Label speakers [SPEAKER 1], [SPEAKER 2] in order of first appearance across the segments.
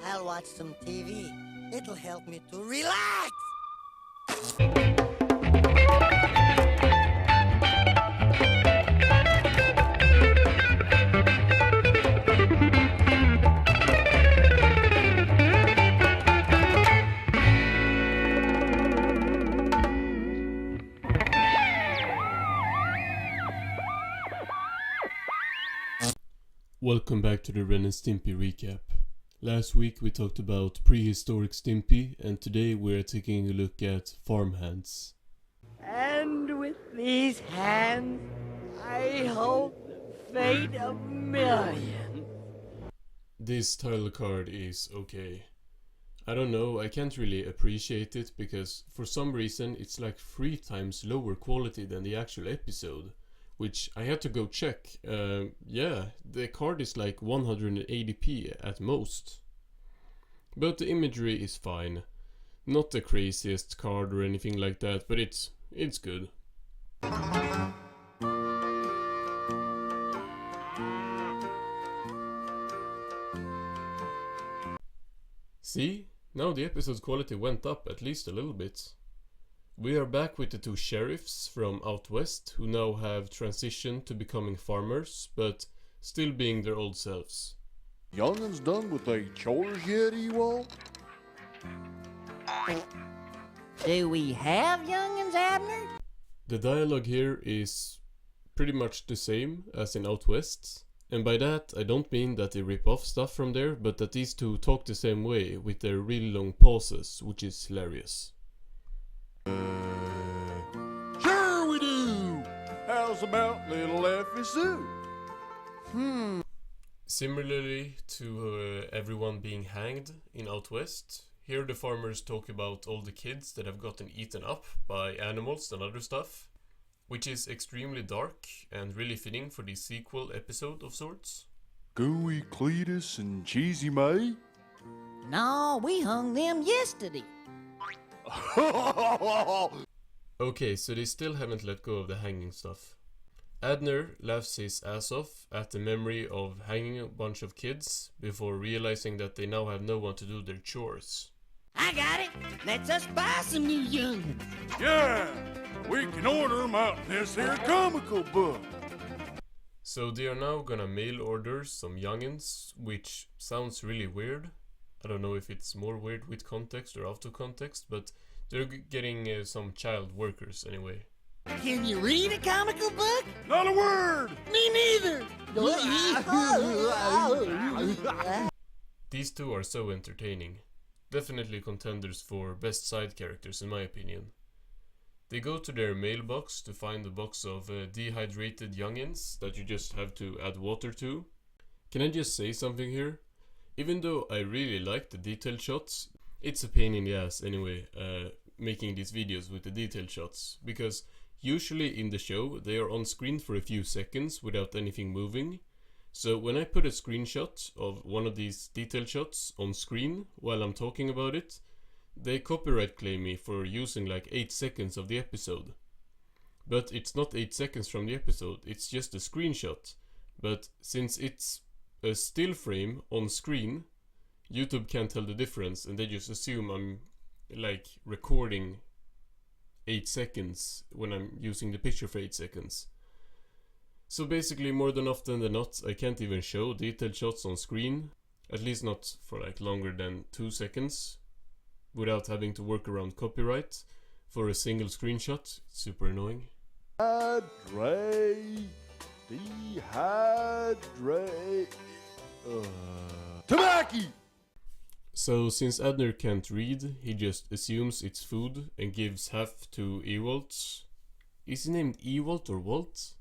[SPEAKER 1] I'll watch some TV. It'll help me to relax.
[SPEAKER 2] Welcome back to the Ren and Stimpy recap. Last week we talked about prehistoric Stimpy, and today we're taking a look at farmhands.
[SPEAKER 1] And with these hands, I hold the fate of millions.
[SPEAKER 2] This title card is okay. I don't know, I can't really appreciate it because for some reason it's like 3 times lower quality than the actual episode. Which I had to go check. Yeah, the card is like 180p at most. But the imagery is fine. Not the craziest card or anything like that, but it's good. See? Now the episode's quality went up at least a little bit. We are back with the 2 sheriffs from out west who now have transitioned to becoming farmers, but still being their old selves.
[SPEAKER 3] Young'uns done with their chores yet, Ewald?
[SPEAKER 1] Do we have young'uns, Abner?
[SPEAKER 2] The dialogue here is pretty much the same as in out west, and by that I don't mean that they rip off stuff from there, but that these 2 talk the same way with their really long pauses, which is hilarious.
[SPEAKER 3] Sure we do! How's about little Effie Sue?
[SPEAKER 2] Similarly to everyone being hanged in out west, here the farmers talk about all the kids that have gotten eaten up by animals and other stuff, which is extremely dark and really fitting for the sequel episode of sorts.
[SPEAKER 3] Gooey Cletus and Cheesy May?
[SPEAKER 1] No, we hung them yesterday.
[SPEAKER 2] Okay, so they still haven't let go of the hanging stuff. Adner laughs his ass off at the memory of hanging a bunch of kids before realizing that they now have no one to do their chores.
[SPEAKER 1] I got it. Let's us buy some new young'uns.
[SPEAKER 3] Yeah! We can order 'em out in this here comical book.
[SPEAKER 2] So they are now gonna mail order some youngins, which sounds really weird. I don't know if it's more weird with context or out of context, but they're getting some child workers anyway.
[SPEAKER 1] Can you read a comical book?
[SPEAKER 3] Not a word!
[SPEAKER 1] Me neither.
[SPEAKER 2] These 2 are so entertaining. Definitely contenders for best side characters in my opinion. They go to their mailbox to find a box of dehydrated youngins that you just have to add water to. Can I just say something here? Even though I really like the detailed shots, it's a pain in the ass anyway, making these videos with the detailed shots, because usually in the show they are on screen for a few seconds without anything moving. So when I put a screenshot of one of these detailed shots on screen while I'm talking about it, they copyright claim me for using like 8 seconds of the episode. But it's not 8 seconds from the episode, it's just a screenshot. But since it's a still frame on screen, YouTube can't tell the difference and they just assume I'm like recording 8 seconds when I'm using the picture for 8 seconds. So basically more than often than not I can't even show detailed shots on screen, at least not for like longer than 2 seconds, without having to work around copyright for a single screenshot. It's super annoying.
[SPEAKER 3] Dehydrate. Tobacco!
[SPEAKER 2] So since Adner can't read, he just assumes it's food and gives half to Ewald. Is he named Ewald or Walt?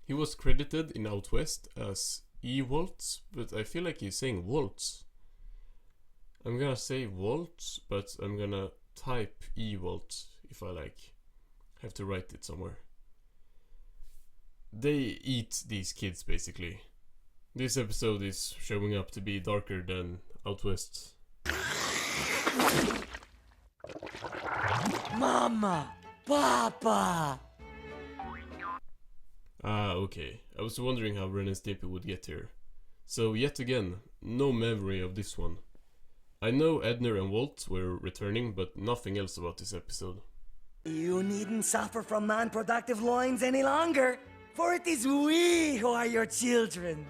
[SPEAKER 2] He was credited in Out West as Ewald, but I feel like he's saying Walt. I'm gonna say Walt, but I'm gonna type Ewald if I like have to write it somewhere. They eat these kids basically. This episode is showing up to be darker than Out West.
[SPEAKER 1] Mama! Papa!
[SPEAKER 2] Ah, okay. I was wondering how Ren and Stimpy would get here. So yet again, no memory of this one. I know Edner and Walt were returning, but nothing else about this episode.
[SPEAKER 1] You needn't suffer from non-productive loins any longer, for it is we who are your children.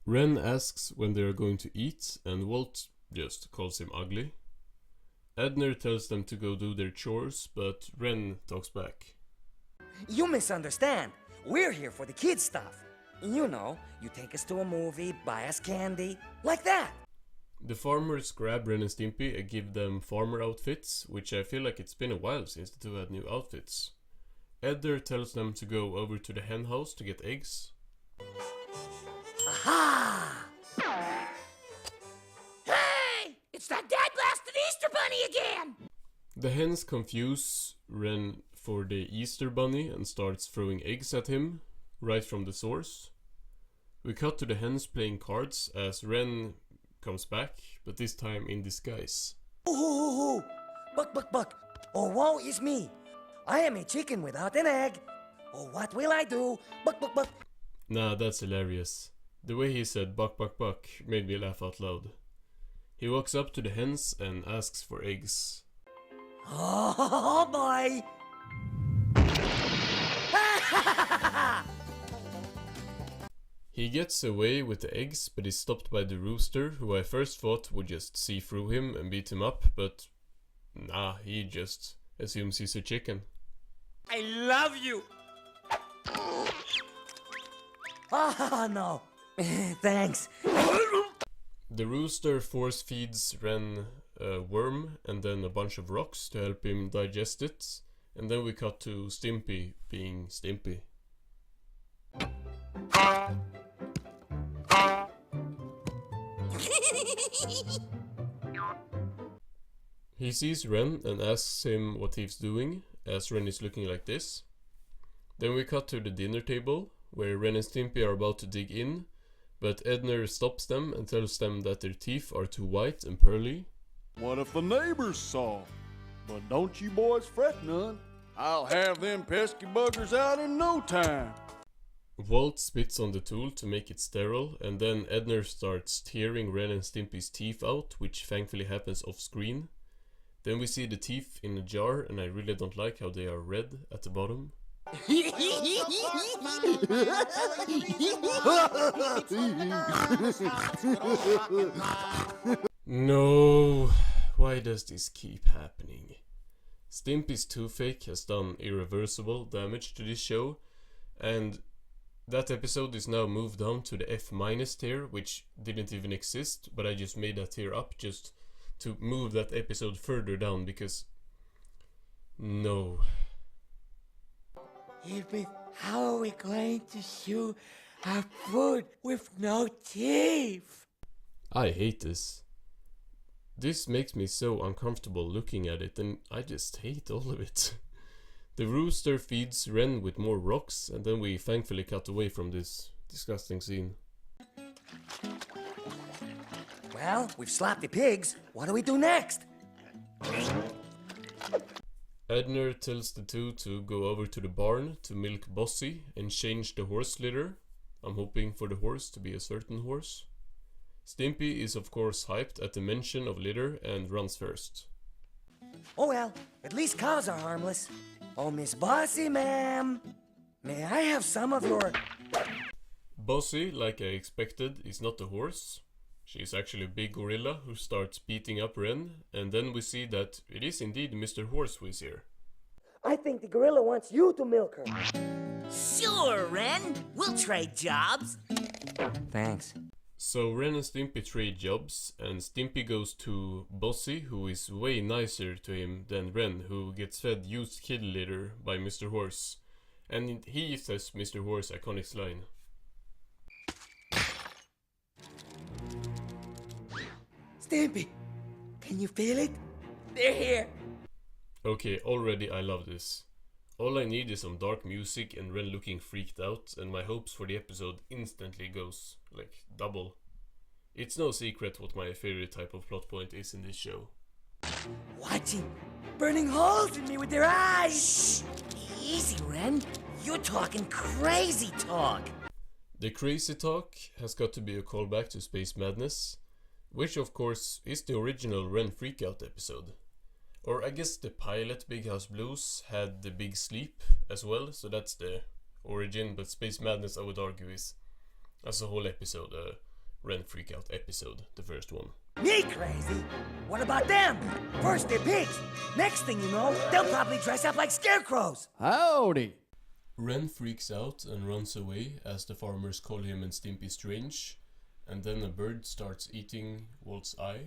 [SPEAKER 2] Ren asks when they are going to eat, and Walt just calls him ugly. Edner tells them to go do their chores, but Ren talks back.
[SPEAKER 1] You misunderstand. We're here for the kids' stuff. You know, you take us to a movie, buy us candy, like that.
[SPEAKER 2] The farmers grab Ren and Stimpy and give them farmer outfits, which I feel like it's been a while since the two had new outfits. Edder tells them to go over to the hen house to get eggs.
[SPEAKER 1] Aha!
[SPEAKER 4] Hey! It's that dad-blasted Easter Bunny again!
[SPEAKER 2] The hens confuse Ren for the Easter Bunny and starts throwing eggs at him, right from the source. We cut to the hens playing cards as Ren comes back, but this time in disguise.
[SPEAKER 1] Ooh, buck, buck, buck. Oh, woe is me. I am a chicken without an egg. Oh, what will I do? Buck, buck, buck.
[SPEAKER 2] Nah, that's hilarious. The way he said buck buck buck made me laugh out loud. He walks up to the hens and asks for eggs.
[SPEAKER 1] Oh, boy.
[SPEAKER 2] He gets away with the eggs, but is stopped by the rooster, who I first thought would just see through him and beat him up, but nah, he just assumes he's a chicken.
[SPEAKER 4] I love you!
[SPEAKER 1] Oh, no. Thanks.
[SPEAKER 2] The rooster force feeds Ren a worm and then a bunch of rocks to help him digest it, and then we cut to Stimpy being Stimpy. He sees Ren and asks him what he's doing, as Ren is looking like this. Then we cut to the dinner table, where Ren and Stimpy are about to dig in, but Edner stops them and tells them that their teeth are too white and pearly.
[SPEAKER 3] What if the neighbors saw? But don't you boys fret none. I'll have them pesky buggers out in no time.
[SPEAKER 2] Walt spits on the tool to make it sterile, and then Edner starts tearing Ren and Stimpy's teeth out, which thankfully happens off screen. Then we see the teeth in a jar, and I really don't like how they are red at the bottom. No, why does this keep happening? Stimpy's toothache has done irreversible damage to this show, and that episode is now moved down to the F- tier, which didn't even exist, but I just made that tier up just to move that episode further down, because no.
[SPEAKER 4] Hilbert, how are we going to chew our food with no teeth?
[SPEAKER 2] I hate this. This makes me so uncomfortable looking at it, and I just hate all of it. The rooster feeds Ren with more rocks, and then we thankfully cut away from this disgusting scene.
[SPEAKER 1] Well, we've slapped the pigs. What do we do next?
[SPEAKER 2] Edner tells the two to go over to the barn to milk Bossy and change the horse litter. I'm hoping for the horse to be a certain horse. Stimpy is of course hyped at the mention of litter and runs first.
[SPEAKER 1] Oh well, at least cows are harmless. Oh, Miss Bossy, ma'am. May I have some of your...
[SPEAKER 2] Bossy, like I expected, is not a horse. She is actually a big gorilla who starts beating up Ren, and then we see that it is indeed Mr. Horse who is here.
[SPEAKER 1] I think the gorilla wants you to milk her.
[SPEAKER 4] Sure, Ren. We'll trade jobs.
[SPEAKER 1] Thanks.
[SPEAKER 2] So Ren and Stimpy trade jobs, and Stimpy goes to Bossy, who is way nicer to him than Ren, who gets fed used kid litter by Mr. Horse. And he says Mr. Horse iconic line.
[SPEAKER 1] Stimpy, can you feel it?
[SPEAKER 4] They're here.
[SPEAKER 2] Okay, already I love this. All I need is some dark music and Ren looking freaked out, and my hopes for the episode instantly goes, like, double. It's no secret what my favorite type of plot point is in this show.
[SPEAKER 1] Watching, burning holes in me with their eyes.
[SPEAKER 4] Shh. Easy, Ren. You're talking crazy talk.
[SPEAKER 2] The crazy talk has got to be a callback to Space Madness. Which of course is the original Ren Freakout episode. Or I guess the pilot Big House Blues had the Big Sleep as well, so that's the origin, but Space Madness I would argue is as a whole episode a Ren Freakout episode, the first one.
[SPEAKER 1] Me crazy? What about them? First they're pigs. Next thing you know, they'll probably dress up like scarecrows.
[SPEAKER 3] Howdy.
[SPEAKER 2] Ren freaks out and runs away as the farmers call him and Stimpy strange, and then a bird starts eating Walt's eye.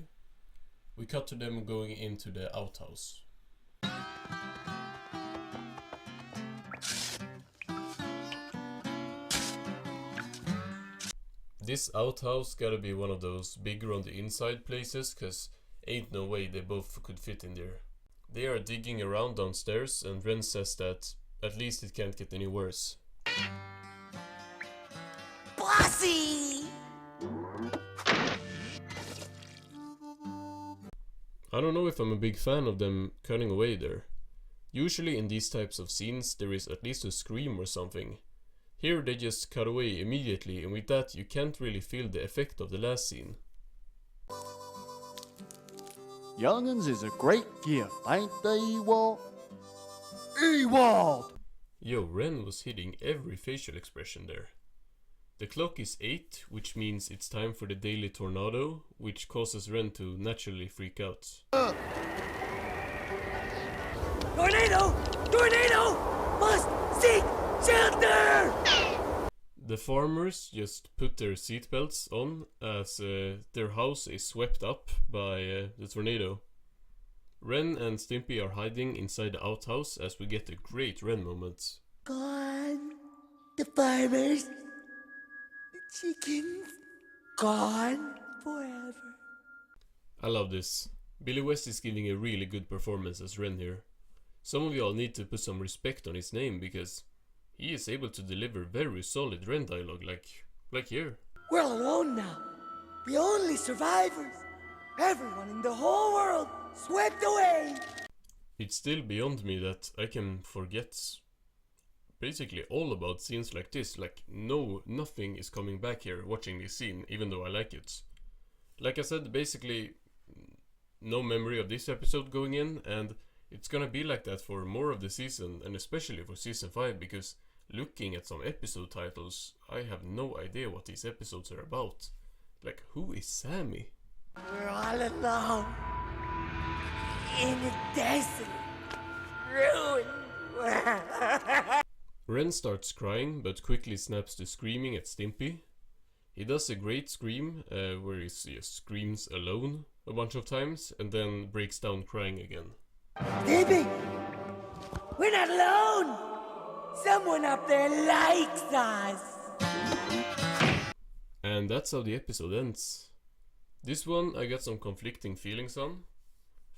[SPEAKER 2] We cut to them going into the outhouse. This outhouse gotta be one of those bigger on the inside places, cause ain't no way they both could fit in there. They are digging around downstairs and Ren says that at least it can't get any worse.
[SPEAKER 1] Bossy!
[SPEAKER 2] I don't know if I'm a big fan of them cutting away there. Usually in these types of scenes there is at least a scream or something. Here they just cut away immediately, and with that you can't really feel the effect of the last scene.
[SPEAKER 3] Young'uns is a great gift, ain't they, Ewald? Ewald!
[SPEAKER 2] Yo, Ren was hitting every facial expression there. The clock is 8, which means it's time for the daily tornado, which causes Ren to naturally freak out.
[SPEAKER 1] Tornado! Tornado! Must seek shelter!
[SPEAKER 2] The farmers just put their seatbelts on as their house is swept up by the tornado. Ren and Stimpy are hiding inside the outhouse as we get a great Ren moment.
[SPEAKER 4] Gone. The farmers. The chickens. Gone forever.
[SPEAKER 2] I love this. Billy West is giving a really good performance as Ren here. Some of y'all need to put some respect on his name because he is able to deliver very solid Ren dialogue like here.
[SPEAKER 1] We're all alone now. The only survivors. Everyone in the whole world swept away.
[SPEAKER 2] It's still beyond me that I can forget basically all about scenes like this. Like nothing is coming back here watching this scene, even though I like it. Like I said, basically no memory of this episode going in, and it's gonna be like that for more of the season, and especially for season 5, because looking at some episode titles, I have no idea what these episodes are about. Like, who is Sammy?
[SPEAKER 4] We're all alone. In a desert. Ruined.
[SPEAKER 2] Ren starts crying, but quickly snaps to screaming at Stimpy. He does a great scream, where he just screams alone a bunch of times, and then breaks down crying again.
[SPEAKER 4] Stimpy! We're not alone! Someone up there likes us!
[SPEAKER 2] And that's how the episode ends. This one I got some conflicting feelings on.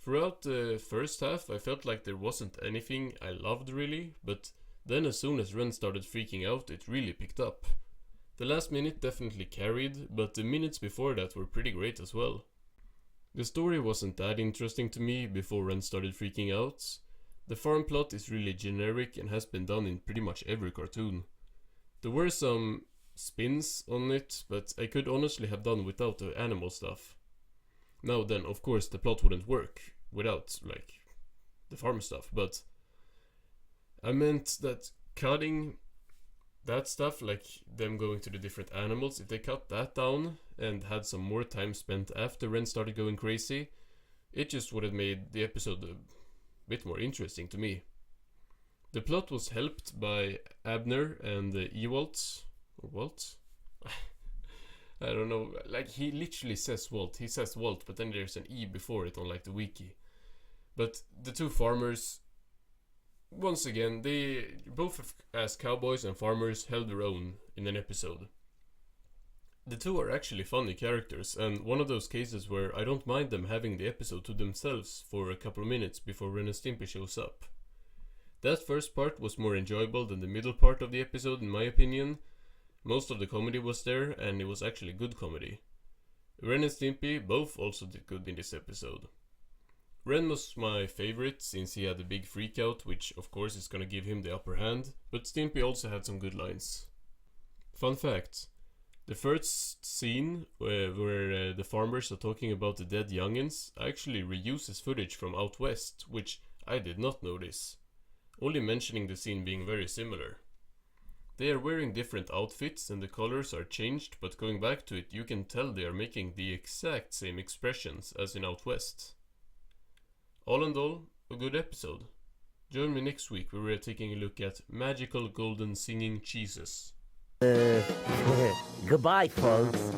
[SPEAKER 2] Throughout the first half I felt like there wasn't anything I loved really, but then as soon as Ren started freaking out it really picked up. The last minute definitely carried, but the minutes before that were pretty great as well. The story wasn't that interesting to me before Ren started freaking out. The farm plot is really generic and has been done in pretty much every cartoon. There were some spins on it, but I could honestly have done without the animal stuff. Now then, of course the plot wouldn't work without, like, the farm stuff, but I meant that cutting that stuff, like them going to the different animals, if they cut that down and had some more time spent after Ren started going crazy, it just would have made the episode a bit more interesting to me. The plot was helped by Abner and Ewald, or Walt? I don't know, like he literally says Walt, he says Walt, but then there's an E before it on like the wiki. But the two farmers, once again, they both as cowboys and farmers held their own in an episode. The two are actually funny characters, and one of those cases where I don't mind them having the episode to themselves for a couple of minutes before Ren and Stimpy shows up. That first part was more enjoyable than the middle part of the episode in my opinion. Most of the comedy was there, and it was actually good comedy. Ren and Stimpy both also did good in this episode. Ren was my favorite since he had a big freakout, which of course is gonna give him the upper hand, but Stimpy also had some good lines. Fun fact: The first scene where the farmers are talking about the dead youngins actually reuses footage from out west, which I did not notice, only mentioning the scene being very similar. They are wearing different outfits and the colors are changed, but going back to it you can tell they are making the exact same expressions as in out west. All in all, a good episode. Join me next week where we are taking a look at magical golden singing cheeses.
[SPEAKER 4] Goodbye, folks.